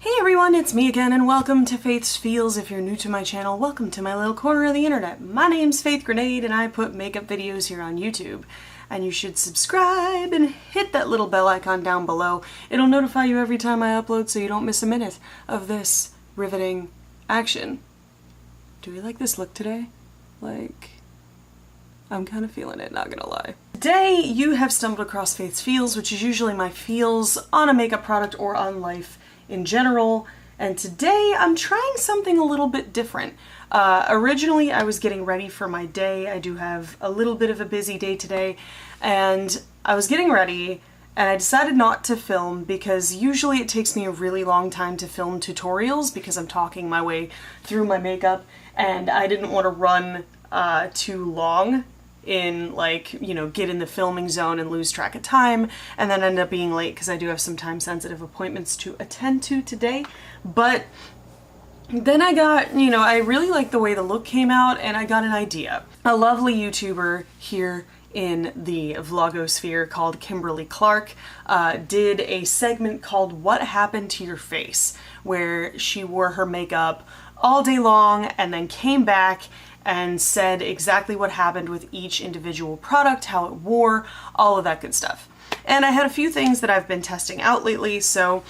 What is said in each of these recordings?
Hey everyone, it's me again and welcome to Faith's Feels. If you're new to my channel, welcome to my little corner of the internet. My name's Faith Grenade and I put makeup videos here on YouTube. And you should subscribe and hit that little bell icon down below. It'll notify you every time I upload so you don't miss a minute of this riveting action. Do we like this look today? I'm kind of feeling it, not gonna lie. Today you have stumbled across Faith's Feels, which is usually my feels on a makeup product or on life in general, and today I'm trying something a little bit different. Originally I was getting ready for my day. I do have a little bit of a busy day today, and I was getting ready and I decided not to film because usually it takes me a really long time to film tutorials because I'm talking my way through my makeup, and I didn't want to run too long in get in the filming zone and lose track of time and then end up being late because I do have some time sensitive appointments to attend to today. But then I got, I really liked the way the look came out and I got an idea. A lovely YouTuber here in the vlogosphere called Kimberly Clark did a segment called What Happened to Your Face, where she wore her makeup all day long and then came back and said exactly what happened with each individual product, how it wore, all of that good stuff. And I had a few things that I've been testing out lately, so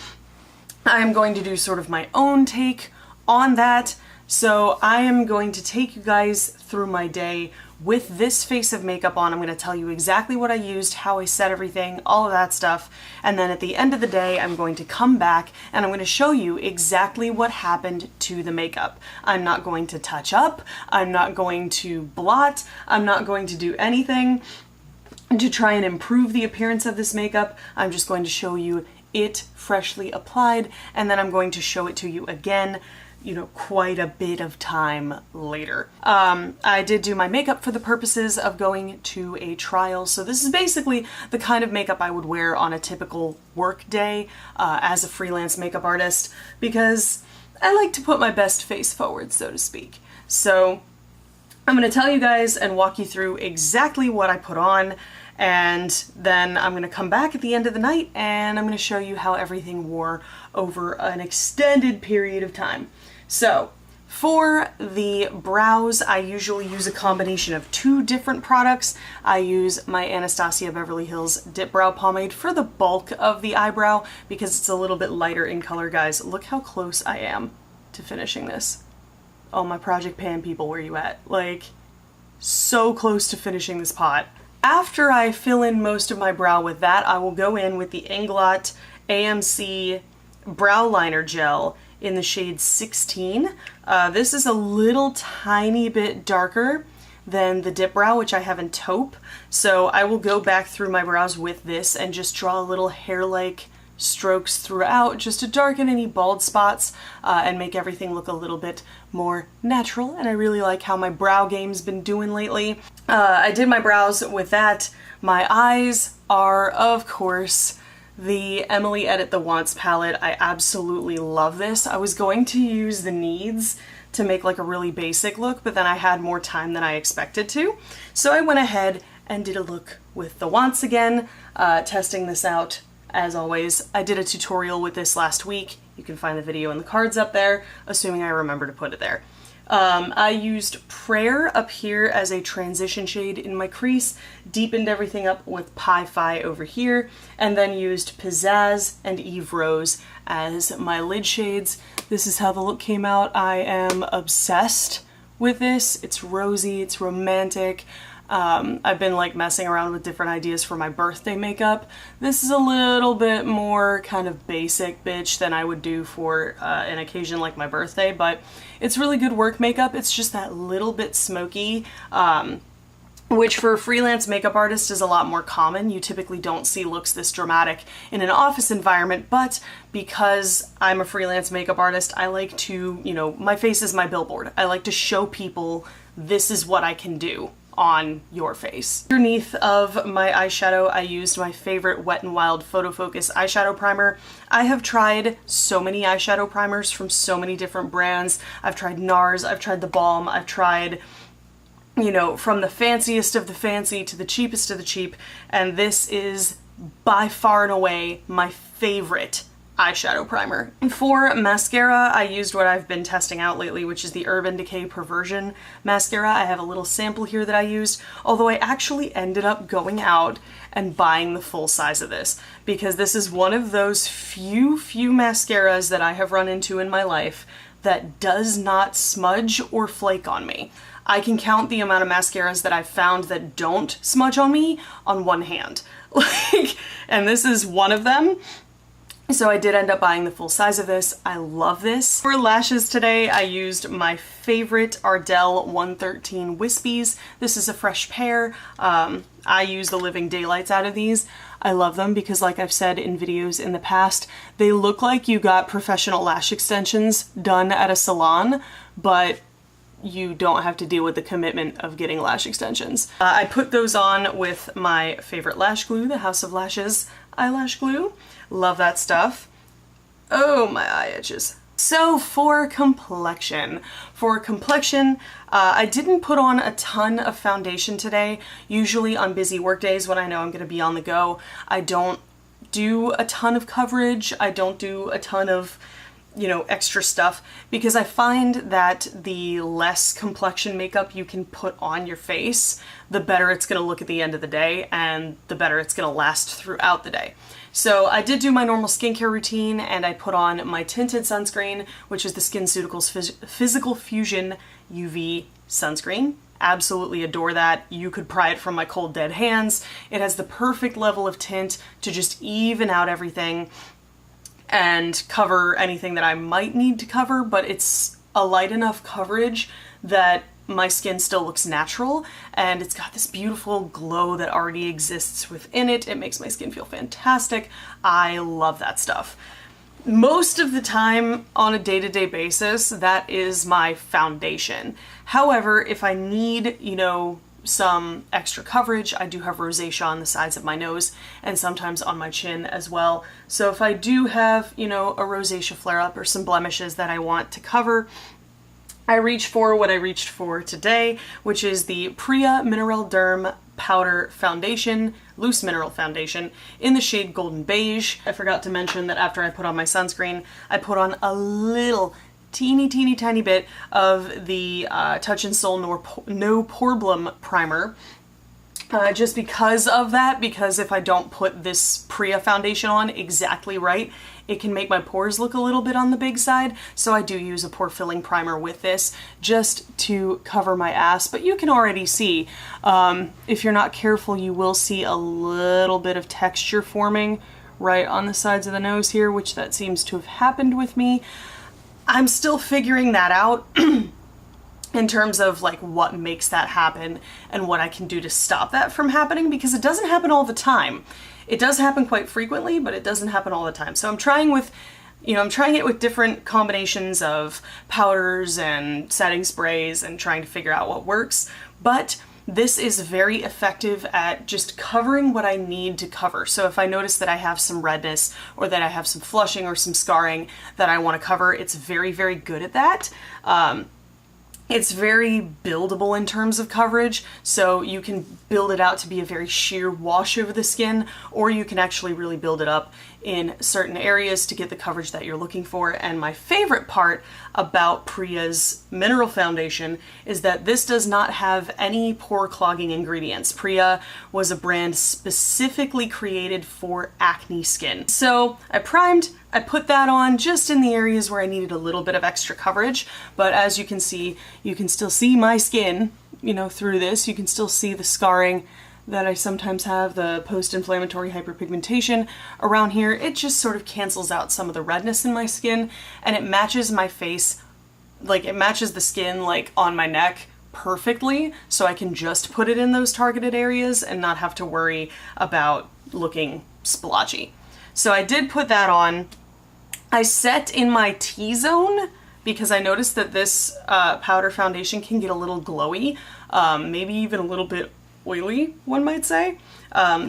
I'm going to do sort of my own take on that. So I am going to take you guys through my day with this face of makeup on. I'm going to tell you exactly what I used, how I set everything, all of that stuff. And then at the end of the day, I'm going to come back and I'm going to show you exactly what happened to the makeup. I'm not going to touch up. I'm not going to blot. I'm not going to do anything to try and improve the appearance of this makeup. I'm just going to show you it freshly applied, and then I'm going to show it to you again quite a bit of time later. I did do my makeup for the purposes of going to a trial, so this is basically the kind of makeup I would wear on a typical work day as a freelance makeup artist, because I like to put my best face forward, so to speak. So I'm going to tell you guys and walk you through exactly what I put on, and then I'm going to come back at the end of the night and I'm going to show you how everything wore over an extended period of time. So, for the brows, I usually use a combination of two different products. I use my Anastasia Beverly Hills Dip Brow Pomade for the bulk of the eyebrow because it's a little bit lighter in color, guys. Look how close I am to finishing this. Oh, my Project Pan people, where you at? So close to finishing this pot. After I fill in most of my brow with that, I will go in with the Inglot AMC Brow Liner Gel in the shade 16. This is a little tiny bit darker than the Dip Brow, which I have in taupe. So I will go back through my brows with this and just draw little hair-like strokes throughout just to darken any bald spots and make everything look a little bit more natural. And I really like how my brow game's been doing lately. I did my brows with that. My eyes are, of course, the Emily Edit the Wants palette. I absolutely love this. I was going to use the Needs to make a really basic look, but then I had more time than I expected to. So I went ahead and did a look with the Wants again, testing this out as always. I did a tutorial with this last week. You can find the video in the cards up there, assuming I remember to put it there. I used Prayer up here as a transition shade in my crease, deepened everything up with Pi Phi over here, and then used Pizzazz and Eve Rose as my lid shades. This is how the look came out. I am obsessed with this. It's rosy, it's romantic. I've been messing around with different ideas for my birthday makeup. This is a little bit more kind of basic bitch than I would do for an occasion like my birthday, but it's really good work makeup. It's just that little bit smoky, which for a freelance makeup artist is a lot more common. You typically don't see looks this dramatic in an office environment, but because I'm a freelance makeup artist, I like to, my face is my billboard. I like to show people this is what I can do on your face. Underneath of my eyeshadow, I used my favorite Wet n Wild Photo Focus eyeshadow primer. I have tried so many eyeshadow primers from so many different brands. I've tried NARS, I've tried the Balm, I've tried, from the fanciest of the fancy to the cheapest of the cheap, and this is by far and away my favorite eyeshadow primer. For mascara, I used what I've been testing out lately, which is the Urban Decay Perversion mascara. I have a little sample here that I used, although I actually ended up going out and buying the full size of this, because this is one of those few mascaras that I have run into in my life that does not smudge or flake on me. I can count the amount of mascaras that I've found that don't smudge on me on one hand. And this is one of them. So I did end up buying the full size of this. I love this. For lashes today, I used my favorite Ardell 113 Wispies. This is a fresh pair. I use the Living Daylights out of these. I love them because, like I've said in videos in the past, they look like you got professional lash extensions done at a salon, but you don't have to deal with the commitment of getting lash extensions. I put those on with my favorite lash glue, the House of Lashes eyelash glue. Love that stuff. Oh, my eye itches. So for complexion, I didn't put on a ton of foundation today. Usually on busy work days when I know I'm going to be on the go, I don't do a ton of coverage. I don't do a ton of, you know, extra stuff, because I find that the less complexion makeup you can put on your face, the better it's going to look at the end of the day, and the better it's going to last throughout the day. So I did do my normal skincare routine, and I put on my tinted sunscreen, which is the SkinCeuticals Physical Fusion UV sunscreen. Absolutely adore that. You could pry it from my cold dead hands. It has the perfect level of tint to just even out everything and cover anything that I might need to cover, but it's a light enough coverage that my skin still looks natural, and it's got this beautiful glow that already exists within it. It makes my skin feel fantastic. I love that stuff. Most of the time on a day-to-day basis, that is my foundation. However, if I need, you know, some extra coverage, I do have rosacea on the sides of my nose and sometimes on my chin as well. So if I do have, you know, a rosacea flare-up or some blemishes that I want to cover, I reach for what I reached for today, which is the Priya Mineral Derm Powder Foundation, Loose Mineral Foundation, in the shade Golden Beige. I forgot to mention that after I put on my sunscreen, I put on a little teeny tiny bit of the Touch in Sol No Poreblem primer, just because of that, because if I don't put this Priya foundation on exactly right, it can make my pores look a little bit on the big side. So I do use a pore filling primer with this just to cover my ass. But you can already see, if you're not careful, you will see a little bit of texture forming right on the sides of the nose here, which that seems to have happened with me. I'm still figuring that out in terms of like what makes that happen and what I can do to stop that from happening, because it doesn't happen all the time. It does happen quite frequently, but it doesn't happen all the time. So I'm trying it with different combinations of powders and setting sprays and trying to figure out what works. But this is very effective at just covering what I need to cover. So if I notice that I have some redness or that I have some flushing or some scarring that I want to cover, it's very good at that. It's very buildable in terms of coverage, so you can build it out to be a very sheer wash over the skin, or you can actually really build it up in certain areas to get the coverage that you're looking for. And my favorite part about Priya's Mineral Foundation is that this does not have any pore clogging ingredients. Priya was a brand specifically created for acne skin. So I primed, I put that on just in the areas where I needed a little bit of extra coverage, but as you can see, you can still see my skin, you know, through this. You can still see the scarring that I sometimes have, the post-inflammatory hyperpigmentation around here. It just sort of cancels out some of the redness in my skin, and it matches my face, like it matches the skin like on my neck perfectly, so I can just put it in those targeted areas and not have to worry about looking splotchy. So I did put that on. I set in my T-zone because I noticed that this powder foundation can get a little glowy, maybe even a little bit oily, one might say.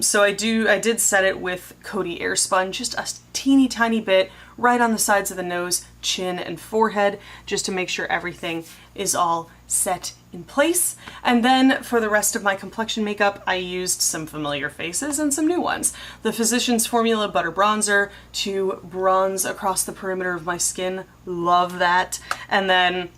So I did set it with Coty Airspun, just a teeny tiny bit right on the sides of the nose, chin, and forehead, just to make sure everything is all set in place. And then for the rest of my complexion makeup, I used some familiar faces and some new ones. The Physicians Formula Butter Bronzer to bronze across the perimeter of my skin. Love that. And then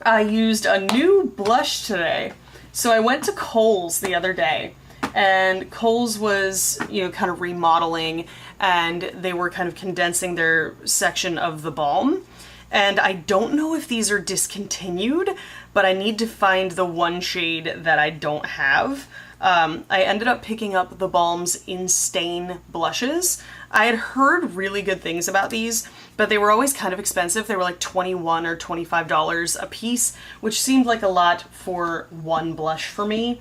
I used a new blush today. So I went to Kohl's the other day, and Kohl's was, kind of remodeling, and they were kind of condensing their section of the balm. And I don't know if these are discontinued, but I need to find the one shade that I don't have. I ended up picking up the Balm's In Stain blushes. I had heard really good things about these, but they were always kind of expensive. They were like $21 or $25 a piece, which seemed like a lot for one blush for me.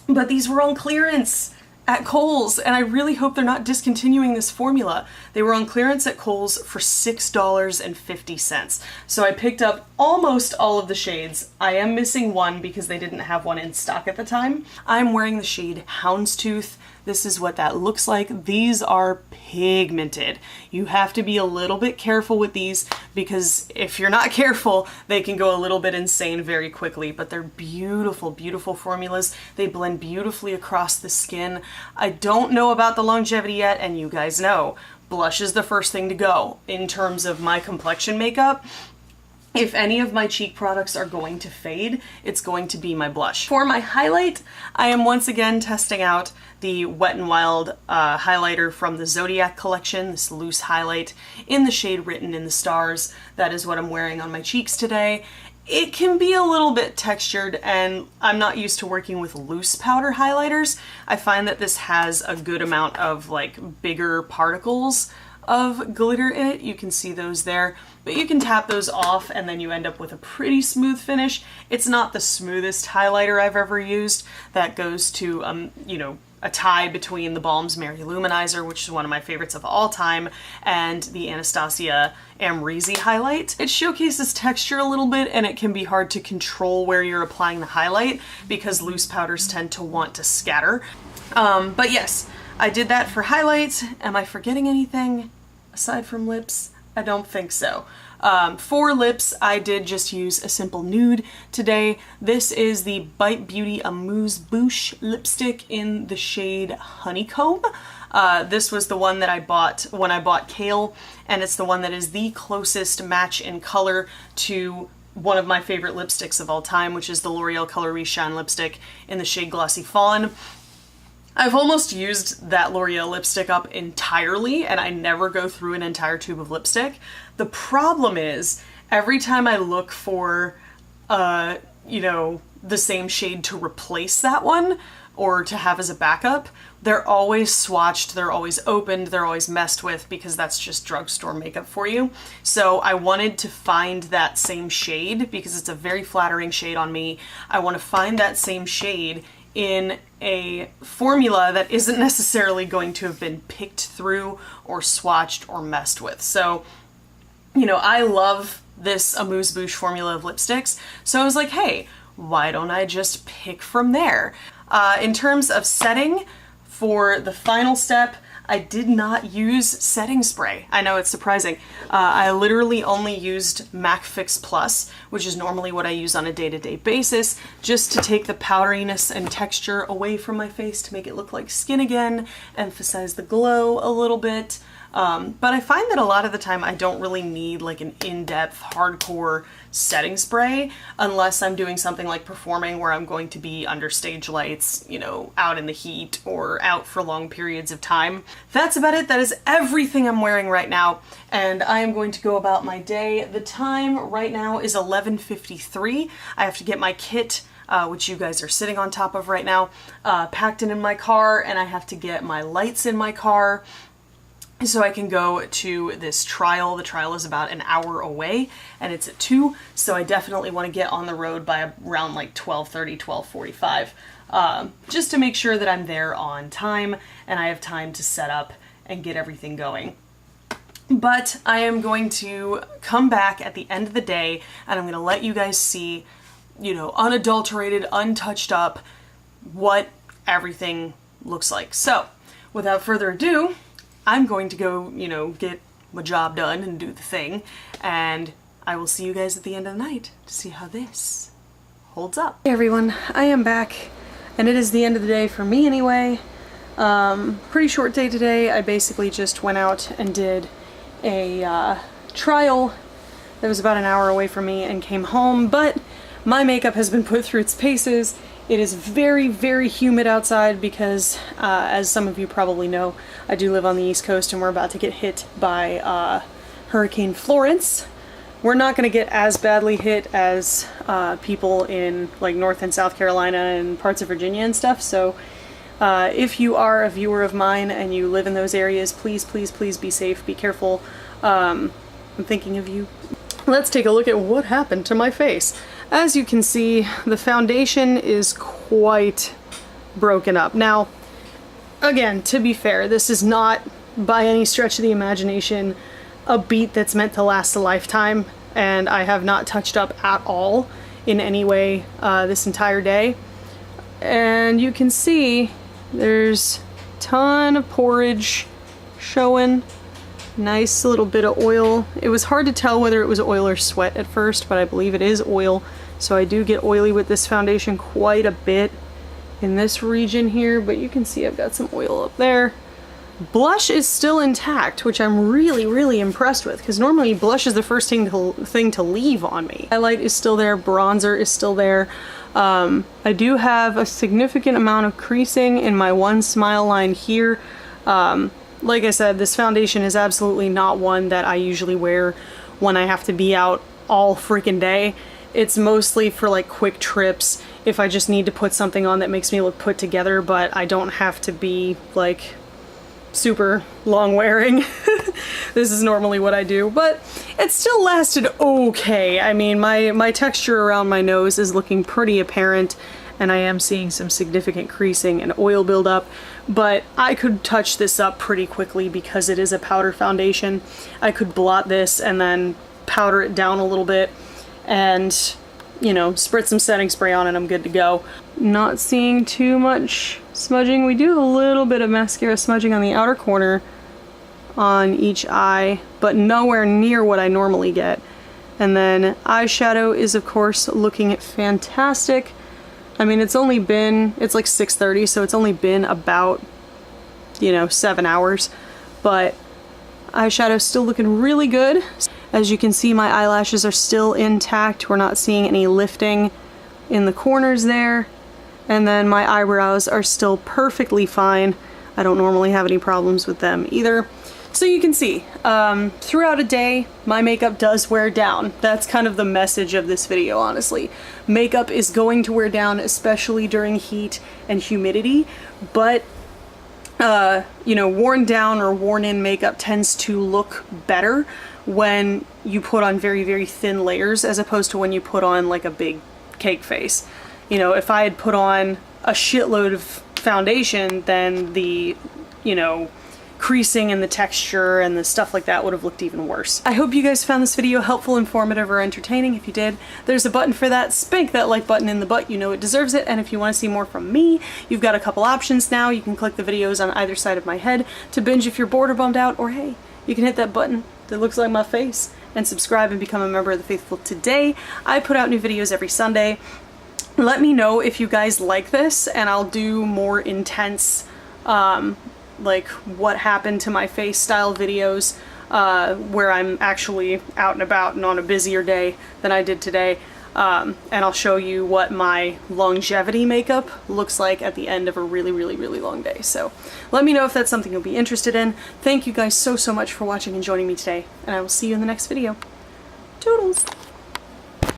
But these were on clearance at Kohl's, and I really hope they're not discontinuing this formula. They were on clearance at Kohl's for $6.50. So I picked up almost all of the shades. I am missing one because they didn't have one in stock at the time. I'm wearing the shade Houndstooth. This is what that looks like. These are pigmented. You have to be a little bit careful with these because if you're not careful, they can go a little bit insane very quickly, but they're beautiful, beautiful formulas. They blend beautifully across the skin. I don't know about the longevity yet, and you guys know, blush is the first thing to go in terms of my complexion makeup. If any of my cheek products are going to fade, it's going to be my blush. For my highlight, I am once again testing out the Wet n Wild highlighter from the Zodiac collection, this loose highlight in the shade Written in the Stars. That is what I'm wearing on my cheeks today. It can be a little bit textured, and I'm not used to working with loose powder highlighters. I find that this has a good amount of like bigger particles of glitter in it. You can see those there, but you can tap those off and then you end up with a pretty smooth finish. It's not the smoothest highlighter I've ever used. That goes to, a tie between the Balm's Mary Luminizer, which is one of my favorites of all time, and the Anastasia Amrezy highlight. It showcases texture a little bit, and it can be hard to control where you're applying the highlight because loose powders tend to want to scatter. But yes, I did that for highlights. Am I forgetting anything aside from lips? I don't think so. For lips, I did just use a simple nude today. This is the Bite Beauty Amuse Bouche lipstick in the shade Honeycomb. This was the one that I bought when I bought Kale, and it's the one that is the closest match in color to one of my favorite lipsticks of all time, which is the L'Oreal Coloris Shine lipstick in the shade Glossy Fawn. I've almost used that L'Oreal lipstick up entirely, and I never go through an entire tube of lipstick. The problem is, every time I look for, the same shade to replace that one, or to have as a backup, they're always swatched, they're always opened, they're always messed with, because that's just drugstore makeup for you. So I wanted to find that same shade, because it's a very flattering shade on me. I want to find that same shade in a formula that isn't necessarily going to have been picked through or swatched or messed with. So, I love this Amuse Bouche formula of lipsticks, so I was like, hey, why don't I just pick from there? In terms of setting, for the final step, I did not use setting spray. I know it's surprising. I literally only used MAC Fix Plus, which is normally what I use on a day-to-day basis, just to take the powderiness and texture away from my face to make it look like skin again, emphasize the glow a little bit. But I find that a lot of the time I don't really need like an in-depth, hardcore setting spray unless I'm doing something like performing where I'm going to be under stage lights, out in the heat or out for long periods of time. That's about it. That is everything I'm wearing right now, and I am going to go about my day. The time right now is 11:53. I have to get my kit, which you guys are sitting on top of right now, packed in my car, and I have to get my lights in my car so I can go to this trial. The trial is about an hour away, and it's at 2, so I definitely want to get on the road by around like 12:30, 12:45, just to make sure that I'm there on time and I have time to set up and get everything going. But I am going to come back at the end of the day, and I'm going to let you guys see, unadulterated, untouched up, what everything looks like. So, without further ado, I'm going to go, get my job done and do the thing. And I will see you guys at the end of the night to see how this holds up. Hey everyone, I am back, and it is the end of the day for me anyway. Pretty short day today. I basically just went out and did a trial that was about an hour away from me and came home, but my makeup has been put through its paces. It is very, very humid outside because, as some of you probably know, I do live on the East Coast and we're about to get hit by Hurricane Florence. We're not going to get as badly hit as people in like North and South Carolina and parts of Virginia and stuff, so if you are a viewer of mine and you live in those areas, please, please, please be safe, be careful. I'm thinking of you. Let's take a look at what happened to my face. As you can see, the foundation is quite broken up. Now, again, to be fair, this is not by any stretch of the imagination a beat that's meant to last a lifetime, and I have not touched up at all in any way this entire day. And you can see there's a ton of porridge showing. Nice little bit of oil. It was hard to tell whether it was oil or sweat at first, but I believe it is oil. So I do get oily with this foundation quite a bit in this region here, but you can see I've got some oil up there. Blush is still intact, which I'm really, really impressed with, because normally blush is the first thing to leave on me. Highlight is still there, bronzer is still there. I do have a significant amount of creasing in my one smile line here. Like I said, this foundation is absolutely not one that I usually wear when I have to be out all freaking day. It's mostly for like quick trips, if I just need to put something on that makes me look put together, but I don't have to be like super long wearing. This is normally what I do, but it still lasted okay. I mean, my texture around my nose is looking pretty apparent, and I am seeing some significant creasing and oil buildup, but I could touch this up pretty quickly because it is a powder foundation. I could blot this and then powder it down a little bit and, you know, spritz some setting spray on and I'm good to go. Not seeing too much smudging. We do have a little bit of mascara smudging on the outer corner on each eye, but nowhere near what I normally get. And then eyeshadow is of course looking fantastic. I mean, it's like 6:30, so it's only been about, you know, 7 hours, but eyeshadow's still looking really good. As you can see, my eyelashes are still intact. We're not seeing any lifting in the corners there. And then my eyebrows are still perfectly fine. I don't normally have any problems with them either. So you can see, throughout a day, my makeup does wear down. That's kind of the message of this video, honestly. Makeup is going to wear down, especially during heat and humidity, but you know, worn down or worn in makeup tends to look better when you put on very, very thin layers as opposed to when you put on like a big cake face. You know, if I had put on a shitload of foundation, then the, you know, creasing and the texture and the stuff like that would have looked even worse. I hope you guys found this video helpful, informative, or entertaining. If you did, there's a button for that. Spank that like button in the butt, you know it deserves it. And if you want to see more from me, you've got a couple options now. You can click the videos on either side of my head to binge if you're bored or bummed out, or hey, you can hit that button that looks like my face and subscribe and become a member of the faithful today. I put out new videos every Sunday. Let me know if you guys like this, and I'll do more intense like what happened to my face style videos where I'm actually out and about and on a busier day than I did today, and I'll show you what my longevity makeup looks like at the end of a really, really, really long day. So let me know if that's something you'll be interested in. Thank you guys so much for watching and joining me today, and I will see you in the next video. Toodles!